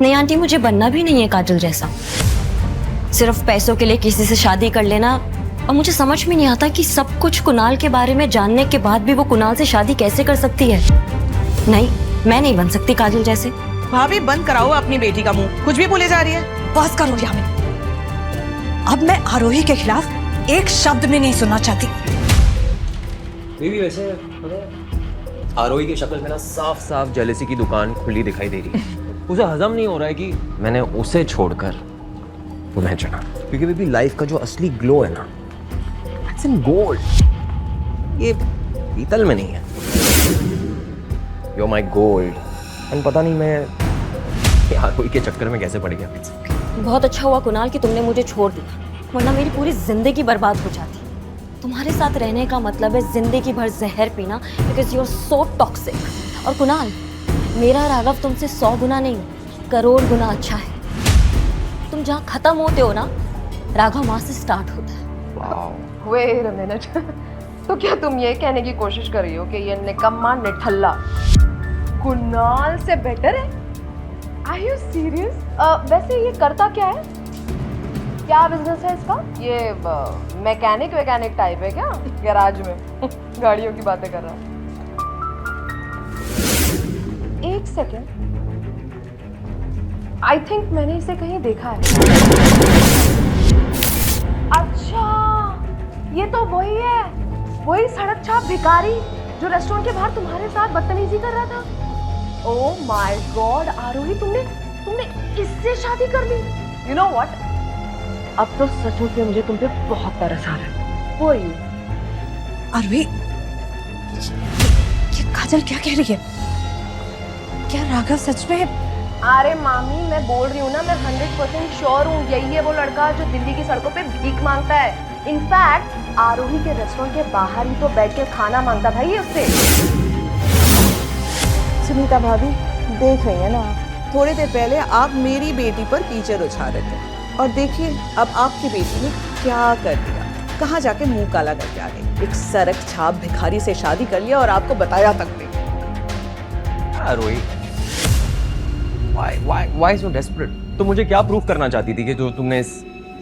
नहीं आंटी, मुझे बनना भी नहीं है काजल जैसा। सिर्फ पैसों के लिए किसी से शादी कर लेना। और मुझे समझ में नहीं आता कि सब कुछ कुणाल के बारे में जानने के बाद भी वो कुणाल से शादी कैसे कर सकती है। नहीं, मैं नहीं बन सकती काजल जैसे। भाभी बंद कराओ अपनी बेटी का मुंह, कुछ भी बोले जा रही है। बस करो यामिनी, अब मैं आरोही के खिलाफ एक शब्द भी नहीं सुनना चाहती। बीवी वैसे आरोही की शक्ल में ना साफ साफ जेलसी की दुकान खुली दिखाई दे रही है। उसे हजम नहीं हो रहा है कि मैंने उसे छोड़कर तुम्हें चुना, क्योंकि बेबी लाइफ का जो असली ग्लो है ना, इट्स इन गोल्ड, ये पीतल में नहीं है। You are my gold. And पता नहीं मैं आरोही के चक्कर में कैसे पड़ गया। बहुत अच्छा हुआ कुणाल कि तुमने मुझे छोड़ दिया, वरना मेरी पूरी जिंदगी बर्बाद हो जाती। तुम्हारे साथ रहने का मतलब है जिंदगी भर जहर पीना, because you are so toxic. और कुणाल, मेरा राघव तुमसे 100 गुना नहीं, करोड़ गुना अच्छा है। तुम जहाँ खत्म होते हो ना, राघव वहां से स्टार्ट होता है। वेट अ मिनट, तो क्या तुम ये कहने की कोशिश कर रही हो कि ये निकम्मा निठल्ला कुणाल से बेटर है? Are you serious? वैसे ये करता क्या है? क्या बिजनेस है इसका? ये मैकेनिक वैकेनिक टाइप है क्या गैराज में? गाड़ियों की बातें कर रहा है। एक सेकेंड, आई थिंक मैंने इसे कहीं देखा है। अच्छा, ये तो वही है, वही सड़क छाप भिखारी जो रेस्टोरेंट के बाहर तुम्हारे साथ बदतमीजी कर रहा था। ओह माय गॉड आरोही, तुमने इससे शादी कर ली? यू नो व्हाट, अब तो सचमुच में मुझे तुम पे बहुत तरस आ रहा है। वो ही आरोही, ये काजल क्या कह रही है? क्या राघव सच में? अरे मामी, मैं बोल रही हूँ ना, मैं 100% श्योर हूँ यही है वो लड़का जो दिल्ली की सड़कों पे भीख मांगता है। इनफैक्ट आरोही के रेस्टोरेंट के बाहर ही तो बैठ के खाना मांगता था ये उससे। सुनीता भाभी देख रही है ना, थोड़ी देर पहले आप मेरी बेटी पर कीचड़ उछाल रहे थे, और देखिए अब आपकी बेटी ने क्या कर दिया, कहाँ जाके मुंह काला करके आ गई। एक सड़क छाप भिखारी से शादी कर लिया और आपको बताया तक नहीं। आरोही, why so desperate? तो मुझे क्या प्रूफ करना चाहती थी कि जो तुमने इस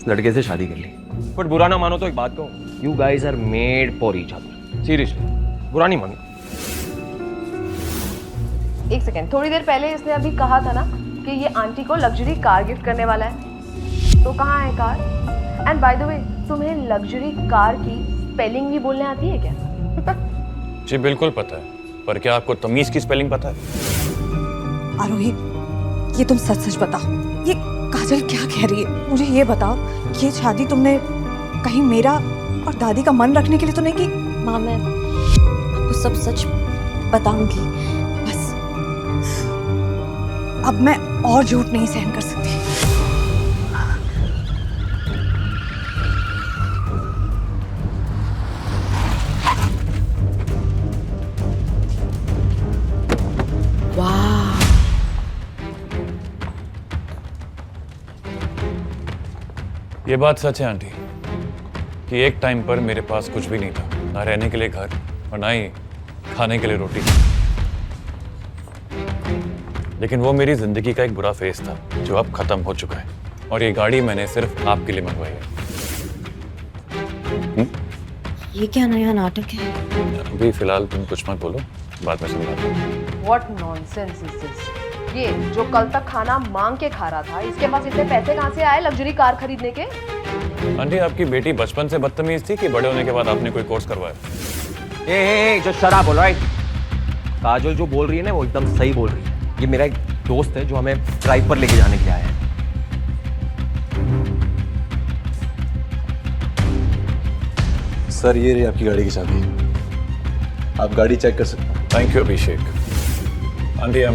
लड़के से शादी कर ली? बट बुरा ना मानो तो एक बात कहूँ, you guys are made for each other. Seriously, बुरा नहीं मानो। एक सेकेंड, थोड़ी देर पहले इसने अभी कहा था ना कि ये आंटी को लग्जरी कार गिफ्ट करने वाला है, तो कहाँ है car? And by the way, तुम्हें लग्जरी कार की स्पेलिंग भी बोलने आती है क्या? जी बिल्कुल पता है, पर क्या आपको तमीज की स्पेलिंग पता है? आरोही, ये तुम सच सच बताओ, ये काजल क्या कह रही है? मुझे ये बताओ, ये शादी तुमने कहीं मेरा और दादी का मन रखने के लिए तो नहीं की? माँ, मैं आपको सब सच बताऊंगी, बस अब मैं और झूठ नहीं सहन कर सकती। ये बात सच है आंटी कि एक टाइम पर मेरे पास कुछ भी नहीं था, ना रहने के लिए घर और ना ही खाने के लिए रोटी। लेकिन वो मेरी जिंदगी का एक बुरा फेज था जो अब खत्म हो चुका है, और ये गाड़ी मैंने सिर्फ आपके लिए मंगवाई है। ये क्या नया नाटक है? अभी फिलहाल तुम कुछ मत बोलो, बाद में समझाता हूँ। What nonsense is this? ये जो कल तक खाना मांग के खा रहा था, इसके पास इतने पैसे कहाँ से आए लग्जरी कार खरीदने के? आंटी, आपकी बेटी बचपन से बदतमीज थी कि बड़े होने के बाद आपने कोई कोर्स करवाया? जो शराब बोल रहा है, काजल जो बोल रही है ना वो एकदम सही बोल रही है। ये मेरा एक दोस्त है जो हमें ड्राइव पर लेके जाने के लिए आया है। सर, ये रही आपकी गाड़ी की चाबी, आप गाड़ी चेक कर सकते हैं। Thank you Abhishek. Aunty, I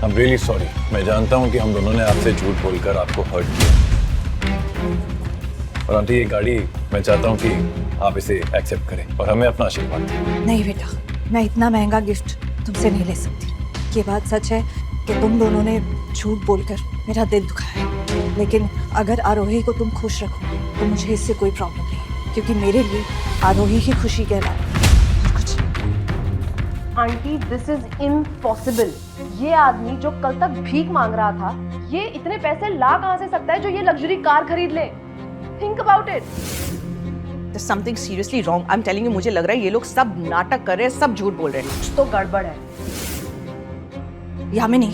am really sorry. मैं जानता हूँ कि हम दोनों ने आपसे झूठ बोलकर आपको हर्ट किया। और आंटी, ये गाड़ी मैं चाहता हूँ कि आप इसे एक्सेप्ट करें और हमें अपना आशीर्वाद दें। नहीं बेटा, मैं इतना महंगा गिफ्ट तुमसे नहीं ले सकती। ये बात सच है कि तुम दोनों ने झूठ बोलकर मेरा दिल दुखाया है, लेकिन अगर आरोही को तुम खुश रखो तो मुझे इससे कोई प्रॉब्लम नहीं, क्योंकि मेरे लिए आरोही ही खुशी कहलाए और कुछ। Aunty, this is impossible. ये आदमी जो कल तक भीख मांग रहा था, ये इतने पैसे ला कहां से सकता है जो ये लग्जरी कार खरीद ले? Think about it. There's something seriously wrong. I'm telling you, मुझे लग रहा है ये लोग सब नाटक कर रहे हैं, सब झूठ बोल रहे हैं। कुछ तो गड़बड़ है। यामिनी,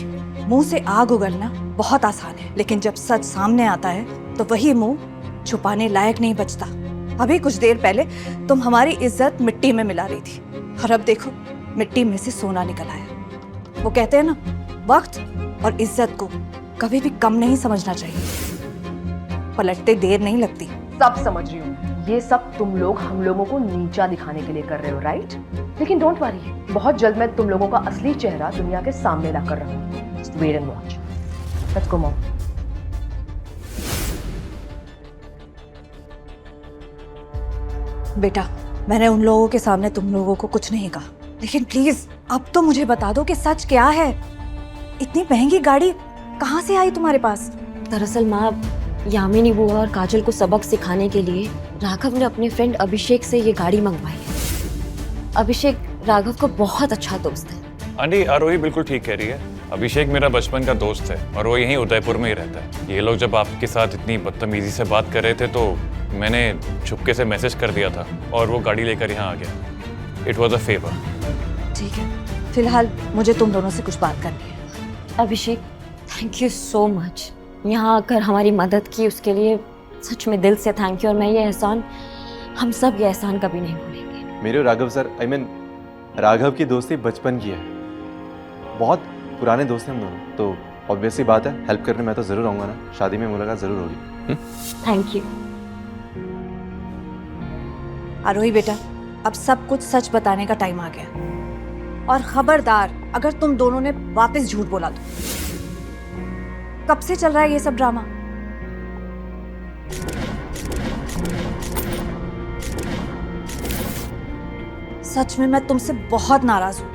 मुंह से आग उगलना बहुत आसान है, लेकिन जब सच सामने आता है तो वही मुंह छुपाने लायक नहीं बचता। अभी कुछ देर पहले तुम हमारी इज्जत मिट्टी में मिला रही थी, और अब देखो मिट्टी में से सोना निकल आया। वो कहते हैं ना, वक्त और इज्जत को कभी भी कम नहीं समझना चाहिए। पलटते देर नहीं लगती। सब समझ रही हूँ, ये सब तुम लोग हम लोगों को नीचा दिखाने के लिए कर रहे हो, राइट? लेकिन डोंट वरी, बहुत जल्द मैं तुम लोगों का असली चेहरा दुनिया के सामने ला कर रहूंगी। Just wait and watch. Let's go, Mom. बेटा, मैंने उन लोगों के सामने तुम लोगों को कुछ नहीं कहा, लेकिन प्लीज अब तो मुझे बता दो कि सच क्या है। इतनी महंगी गाड़ी कहाँ से आई तुम्हारे पास? दरअसल माँ, यामिनी बुआ और काजल को सबक सिखाने के लिए राघव ने अपने फ्रेंड अभिषेक से ये गाड़ी मंगवाई है। अभिषेक राघव का बहुत अच्छा दोस्त है। आंटी, आरोही बिल्कुल ठीक कह रही है। अभिषेक मेरा बचपन का दोस्त है और वो यहीं उदयपुर में ही रहता है। ये लोग जब आपके साथ इतनी बदतमीजी से बात कर रहे थे तो मैंने चुपके से मैसेज कर दिया था और वो गाड़ी लेकर यहाँ आ गया। It was a favour. ठीक है, फिलहाल मुझे तुम दोनों से कुछ बात करनी है। अभिषेक, थैंक यू सो मच। यहाँ आकर हमारी मदद की उसके लिए सच में दिल से थैंक यू। और मैं ये एहसान, हम सब ये एहसान कभी नहीं भूलेंगे। मेरे और राघव सर, राघव की दोस्ती बचपन की है, बहुत पुराने दोस्त हैं हम दोनों, तो ऑब्वियसली बात है हेल्प करने मैं तो जरूर आऊँगा ना। शादी में मुलाकात जरूर होगी। Thank you. आरोही बेटा, अब सब कुछ सच बताने का टाइम आ गया, और खबरदार अगर तुम दोनों ने वापस झूठ बोला तो। कब से चल रहा है ये सब ड्रामा? सच में मैं तुमसे बहुत नाराज हूँ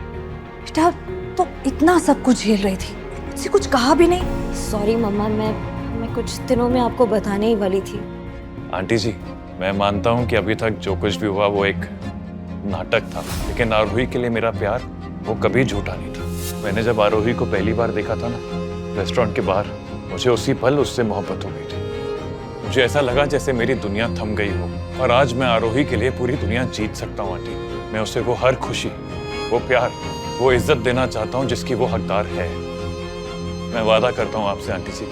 बेटा। तो इतना सब कुछ झेल रही थी, मुझसे कुछ कहा भी नहीं। सॉरी मम्मा, मैं कुछ दिनों में आपको बताने ही वाली थी। आंटी जी, मैं मानता हूँ कि अभी तक जो कुछ भी हुआ वो एक नाटक था, लेकिन आरोही के लिए मेरा प्यार वो कभी झूठा नहीं था। मैंने जब आरोही को पहली बार देखा था ना, रेस्टोरेंट के बाहर, मुझे उसी पल उससे मोहब्बत हो गई थी। मुझे ऐसा लगा जैसे मेरी दुनिया थम गई हो, और आज मैं आरोही के लिए पूरी दुनिया जीत सकता हूँ आंटी। मैं उसे वो हर खुशी, वो प्यार, वो इज्जत देना चाहता हूँ जिसकी वो हकदार है। मैं वादा करता हूँ आपसे आंटी जी,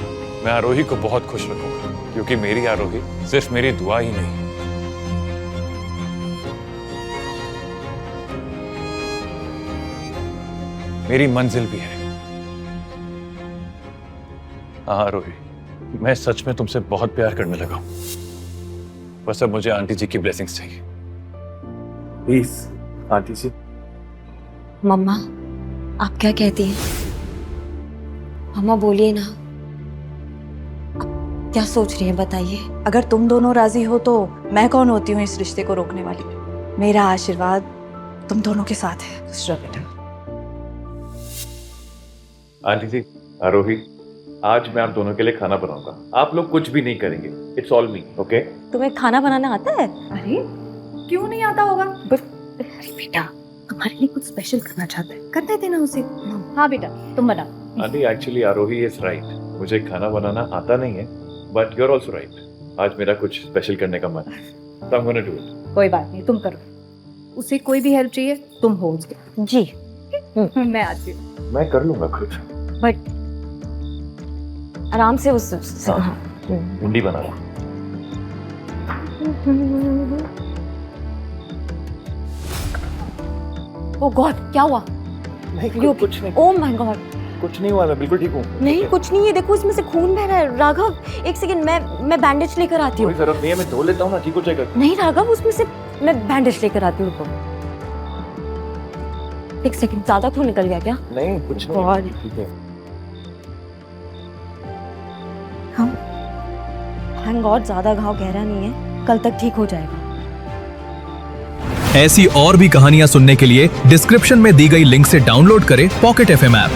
मैं आरोही को बहुत खुश रखूंगा, क्योंकि मेरी आरोही सिर्फ मेरी दुआ ही नहीं, मेरी मंजिल भी है। हाँ आरोही, मैं सच में तुमसे बहुत प्यार करने लगा हूं। बस अब मुझे आंटी जी की ब्लेसिंग्स चाहिए। प्लीज आंटी जी। मम्मा, आप क्या कहती हैं? मम्मा बोलिए ना, आप क्या सोच रही हैं बताइए। अगर तुम दोनों राजी हो तो मैं कौन होती हूँ इस रिश्ते को रोकने वाली? मेरा आशीर्वाद तुम दोनों के साथ है। खुश रहो बेटा। आंटी जी, आरोही, आज मैं आप दोनों के लिए खाना बनाऊंगा। आप लोग कुछ भी नहीं करेंगे, इट्स ऑल मी, ओके? तुम्हें खाना बनाना आता है? अरे क्यों नहीं आता होगा? अरे बेटा, तुम्हारे लिए कुछ स्पेशल करना चाहता है, करने देना उसे। हाँ बेटा, तुम बना। Aunty, actually Aarohi is right, मुझे खाना बनाना आता नहीं है, but you are also right. आज मेरा कुछ स्पेशल करने का मन है, so I'm gonna do it। कोई बात नहीं, तुम करो। उसे कोई भी हेल्प चाहिए तुम हो उसके। जी। मैं आती हूँ। मैं कर लूंगा खुद। बट आराम से उस हाँ। भिंडी बना रहा। ओह गॉड, क्या हुआ? कुछ नहीं, ओह माय गॉड। कुछ नहीं हुआ, मैं बिल्कुल ठीक हूँ। नहीं, कुछ नहीं है, देखो इसमें से खून बह रहा है। राघव, एक सेकंड, मैं बैंडेज लेकर आती हूँ। कोई जरूरत नहीं है, मैं धो लेता हूँ ना, ठीक हो जाएगा। नहीं राघव, उसमें से मैं बैंडेज लेकर आती हूँ। रुको एक सेकंड, ज्यादा खून निकल गया क्या? नहीं, कुछ नहीं, God। ठीक है। थैंक गॉड, ज्यादा घाव गहरा नहीं है, कल तक ठीक हो जाएगा। ऐसी और भी कहानियां सुनने के लिए डिस्क्रिप्शन में दी गई लिंक से डाउनलोड करें पॉकेट FM ऐप।